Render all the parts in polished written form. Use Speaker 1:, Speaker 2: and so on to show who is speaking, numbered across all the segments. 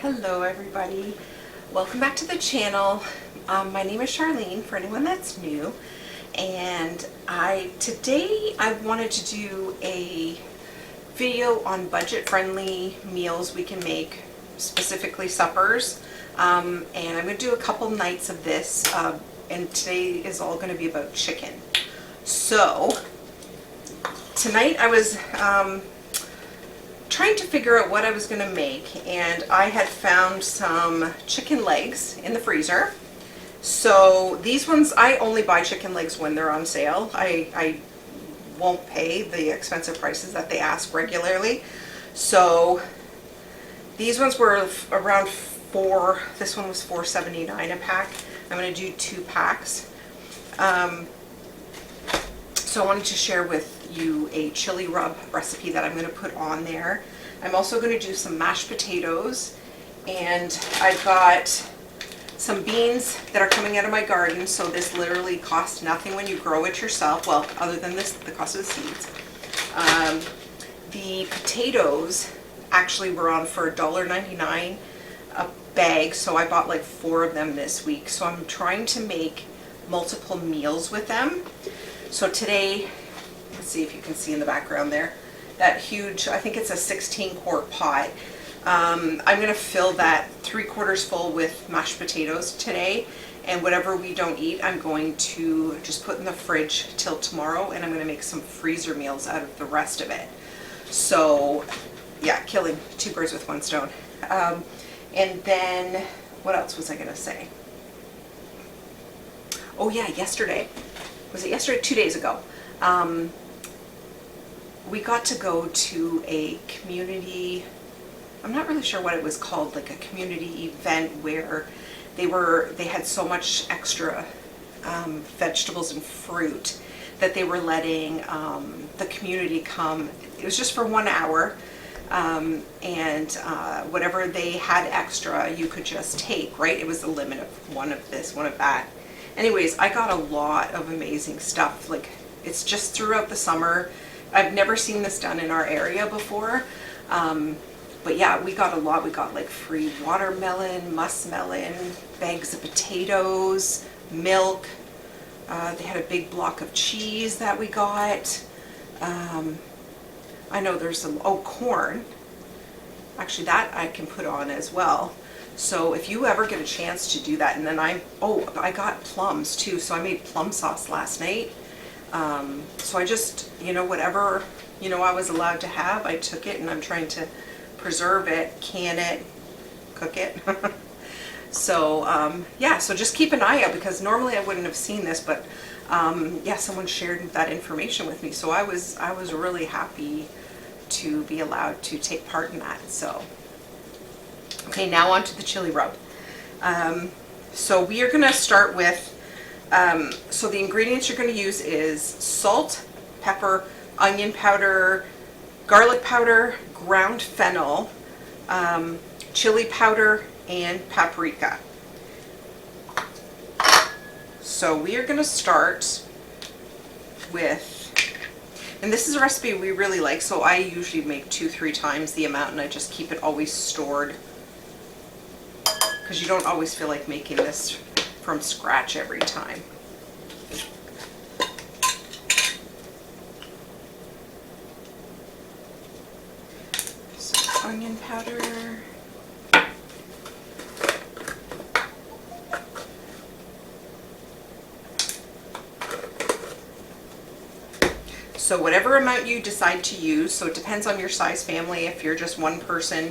Speaker 1: Hello everybody, welcome back to the channel. My name is Charlene for anyone that's new, and today I wanted to do a video on budget-friendly meals we can make, specifically suppers, and I'm going to do a couple nights of this, and today is all going to be about chicken. So tonight I was trying to figure out what I was going to make, and I had found some chicken legs in the freezer. So these ones, I only buy chicken legs when they're on sale. I won't pay the expensive prices that they ask regularly. So these ones were around this one was $4.79 a pack. I'm going to do 2 packs. So I wanted to share with you a chili rub recipe that I'm going to put on there. I'm also going to do some mashed potatoes, and I've got some beans that are coming out of my garden, so this literally costs nothing when you grow it yourself, well, other than this, the cost of the seeds. The potatoes actually were on for $1.99 a bag, so I bought like 4 of them this week. So I'm trying to make multiple meals with them. So today, let's see if you can see in the background there, that huge, I think it's a 16-quart pot. I'm going to fill that 3/4 full with mashed potatoes today, and whatever we don't eat, I'm going to just put in the fridge till tomorrow, and I'm going to make some freezer meals out of the rest of it. So yeah, killing 2 birds with 1 stone. And then, what else was I going to say? Oh yeah, yesterday. Was it yesterday? 2 days ago. We got to go to a community, I'm not really sure what it was called, like a community event where they had so much extra vegetables and fruit that they were letting the community come. It was just for 1 hour, and whatever they had extra you could just take, right? It was a limit of 1 of this, 1 of that. Anyways, I got a lot of amazing stuff. Like, it's just throughout the summer. I've never seen this done in our area before. But yeah, we got a lot. We got like free watermelon, muskmelon, bags of potatoes, milk. They had a big block of cheese that we got. I know there's some, corn. Actually, that I can put on as well. So if you ever get a chance to do that, and then I got plums too, so I made plum sauce last night. So I just, whatever, I was allowed to have, I took it, and I'm trying to preserve it, can it, cook it. So, yeah, so just keep an eye out, because normally I wouldn't have seen this, but, yeah, someone shared that information with me. So I was really happy to be allowed to take part in that, so. Okay, now on to the chili rub. So we are going to start with, so the ingredients you're going to use is salt, pepper, onion powder, garlic powder, ground fennel, chili powder, and paprika. So we are going to start with, and this is a recipe we really like, so I usually make 2-3 times the amount, and I just keep it always stored, because you don't always feel like making this from scratch every time. So onion powder. So whatever amount you decide to use, so it depends on your size family. If you're just 1 person,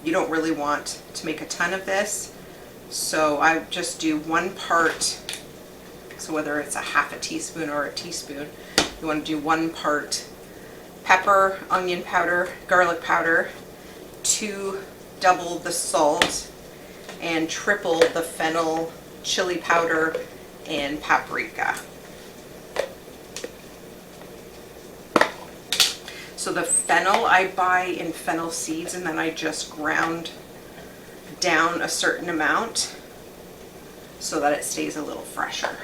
Speaker 1: you don't really want to make a ton of this, so I just do 1 part, so whether it's a 1/2 teaspoon or a teaspoon, you want to do 1 part pepper, onion powder, garlic powder, 2 double the salt, and triple the fennel, chili powder, and paprika. So the fennel I buy in fennel seeds, and then I just ground down a certain amount so that it stays a little fresher.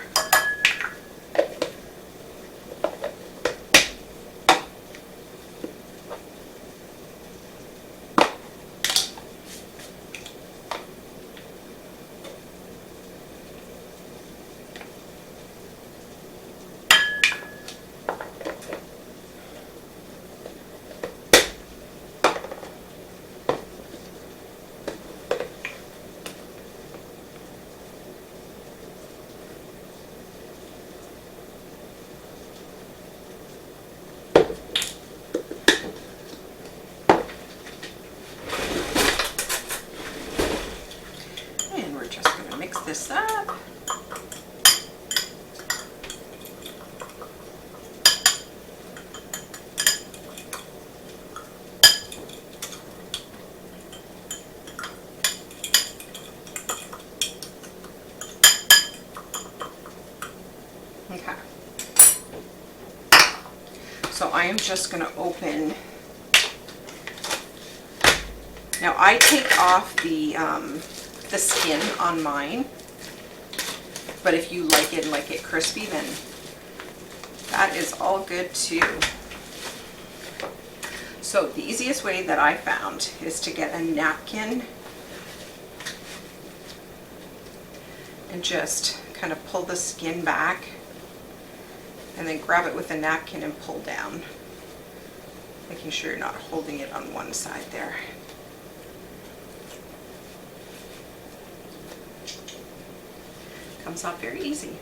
Speaker 1: this up. Okay. So I am just going to open. Now I take off the skin on mine, but if you like it crispy, then that is all good too. So the easiest way that I found is to get a napkin and just kind of pull the skin back and then grab it with a napkin and pull down, making sure you're not holding it on one side there. Comes off very easy.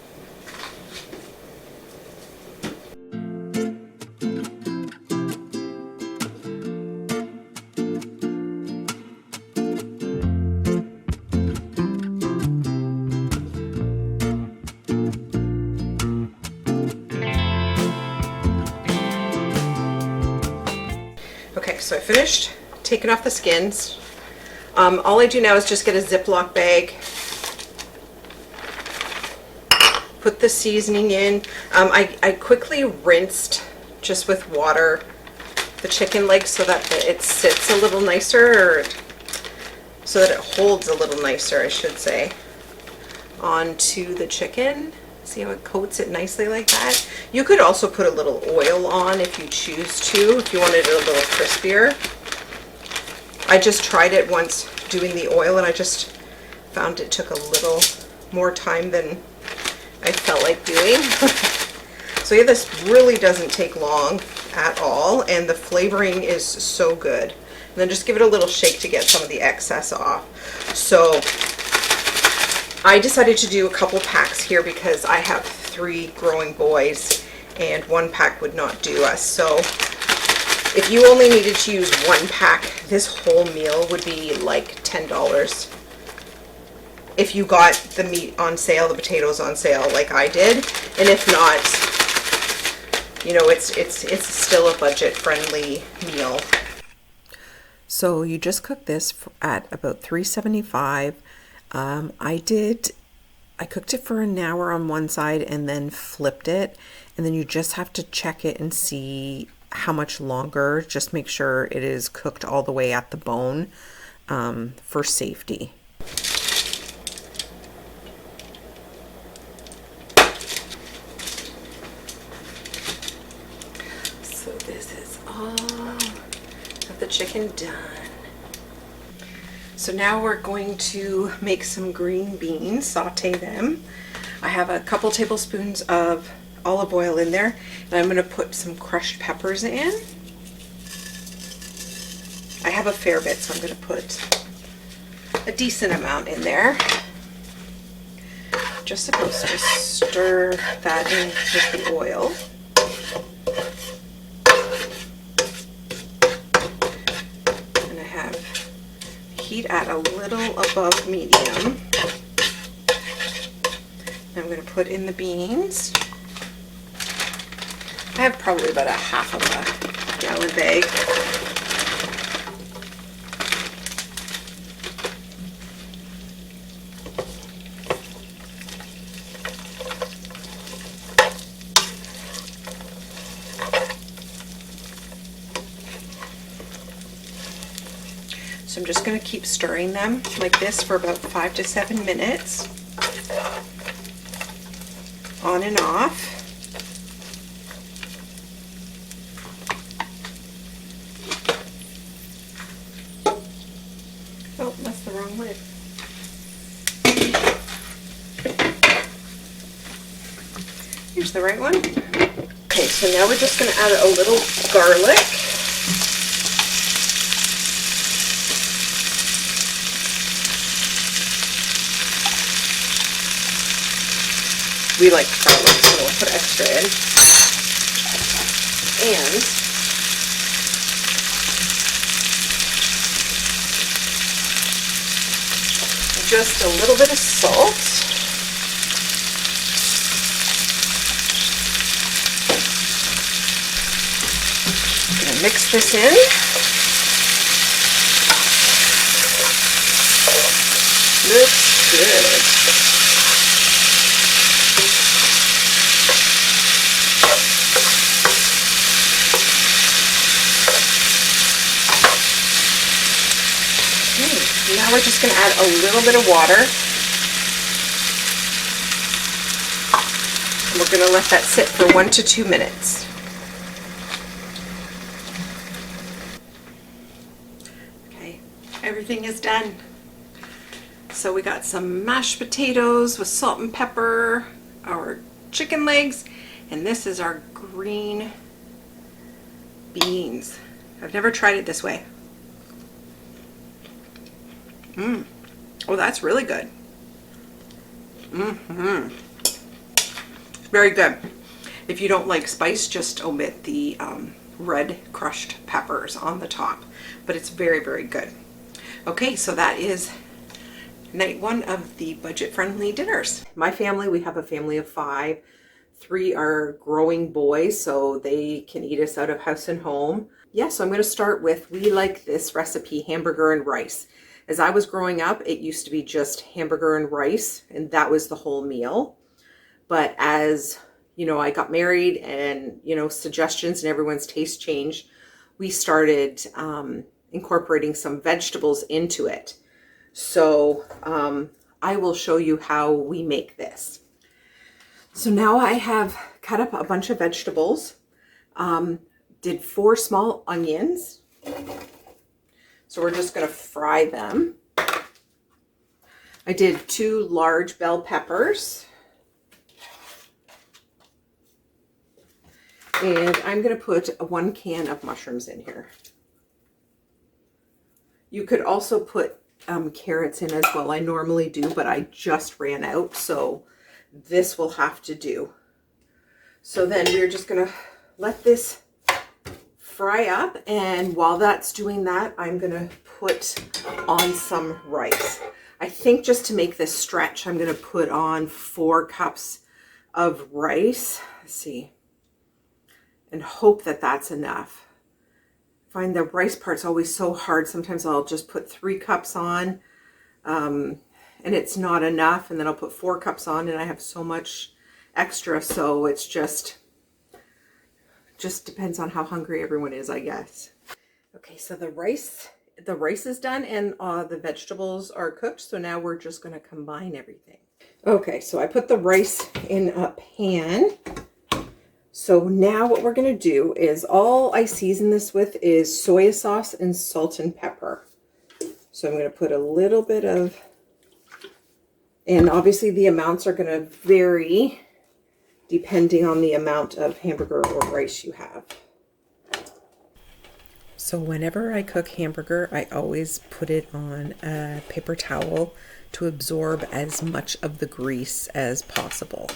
Speaker 1: Okay, so I finished taking off the skins. All I do now is just get a Ziploc bag, put the seasoning in. I quickly rinsed just with water the chicken legs so that it sits a little nicer, or so that it holds a little nicer, I should say, onto the chicken. See how it coats it nicely like that? You could also put a little oil on if you choose to, if you wanted it a little crispier. I just tried it once doing the oil and I just found it took a little more time than I felt like doing. So yeah, this really doesn't take long at all, and the flavoring is so good. And then just give it a little shake to get some of the excess off. So I decided to do a couple packs here because I have 3 growing boys and 1 pack would not do us. So if you only needed to use 1 pack, this whole meal would be like $10. If you got the meat on sale, the potatoes on sale like I did. And if not, you know, it's still a budget-friendly meal. So you just cook this at about 375. I cooked it for an hour on one side and then flipped it, and then you just have to check it and see how much longer. Just make sure it is cooked all the way at the bone for safety. So this is all of the chicken done. So now we're going to make some green beans, saute them. I have a couple tablespoons of olive oil in there, and I'm going to put some crushed peppers in. I have a fair bit, so I'm going to put a decent amount in there. Just supposed to stir that in with the oil. And I have heat at a little above medium. I'm going to put in the beans. I have probably about a half of a gallon bag. So I'm just going to keep stirring them like this for about 5 to 7 minutes, on and off. Oh, that's the wrong lid. Here's the right one. Okay, so now we're just going to add a little garlic. We like garlic, so we'll put extra in. And just a little bit of salt. I'm gonna mix this in. Looks good. Okay, now we're just going to add a little bit of water. And we're going to let that sit for 1 to 2 minutes. Okay, everything is done. So we got some mashed potatoes with salt and pepper, our chicken legs, and this is our green beans. I've never tried it this way. Oh, that's really good. Very good. If you don't like spice, just omit the red crushed peppers on the top, but it's very, very good. Okay, so that is night 1 of the budget-friendly dinners. My family, we have a family of 5. 3 are growing boys, so they can eat us out of house and home. Yeah, so I'm going to start with, we like this recipe, hamburger and rice. As I was growing up, it used to be just hamburger and rice, and that was the whole meal. But as, you know, I got married and, you know, suggestions and everyone's taste changed, we started incorporating some vegetables into it. So I will show you how we make this. So now I have cut up a bunch of vegetables, did 4 small onions. So we're just going to fry them. I did 2 large bell peppers. And I'm going to put 1 can of mushrooms in here. You could also put carrots in as well. I normally do, but I just ran out, so this will have to do. So then we're just going to let this fry up, and while that's doing that, I'm going to put on some rice. I think just to make this stretch, I'm going to put on 4 cups of rice. Let's see. And hope that that's enough. Find the rice part's always so hard. Sometimes I'll just put 3 cups on and it's not enough, and then I'll put 4 cups on and I have so much extra. So it's just depends on how hungry everyone is, I guess. Okay, so the rice is done and the vegetables are cooked. So now we're just going to combine everything. Okay, so I put the rice in a pan. So now what we're going to do is, all I season this with is soy sauce and salt and pepper. So I'm going to put a little bit of, and obviously the amounts are going to vary depending on the amount of hamburger or rice you have. So whenever I cook hamburger, I always put it on a paper towel to absorb as much of the grease as possible.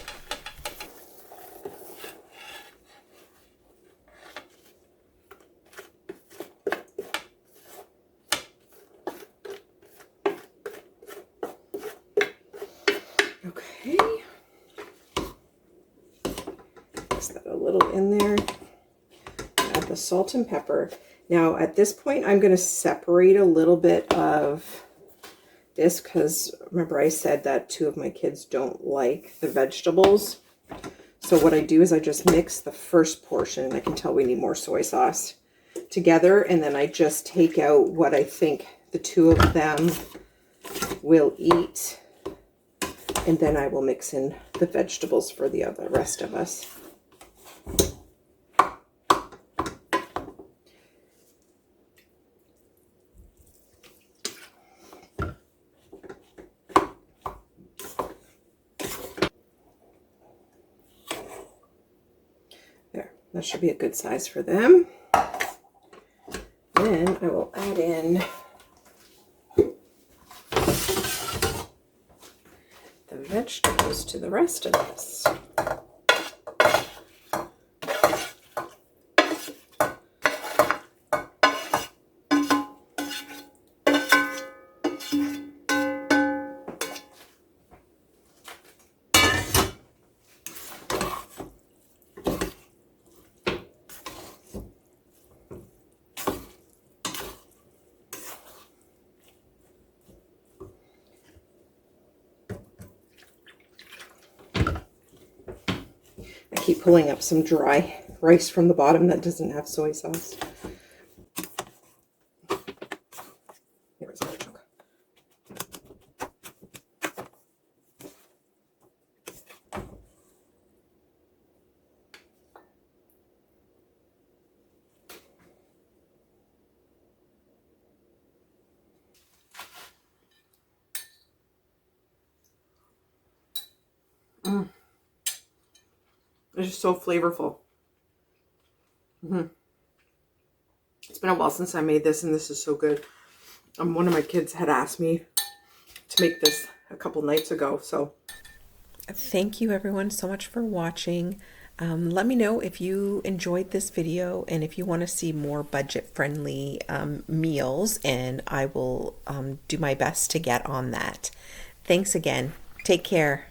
Speaker 1: Okay, just that a little in there. Add the salt and pepper. Now at this point, I'm going to separate a little bit of this because remember I said that 2 of my kids don't like the vegetables. So what I do is I just mix the first portion. I can tell we need more soy sauce together, and then I just take out what I think the 2 of them will eat. And then I will mix in the vegetables for the rest of us. There, that should be a good size for them. Then I will add in vegetables to the rest of this. I keep pulling up some dry rice from the bottom that doesn't have soy sauce. Here's another chunk. It's just so flavorful. It's been a while since I made this, and this is so good. One of my kids had asked me to make this a couple nights ago, so. Thank you everyone so much for watching. Let me know if you enjoyed this video and if you want to see more budget-friendly meals, and I will do my best to get on that. Thanks again. Take care.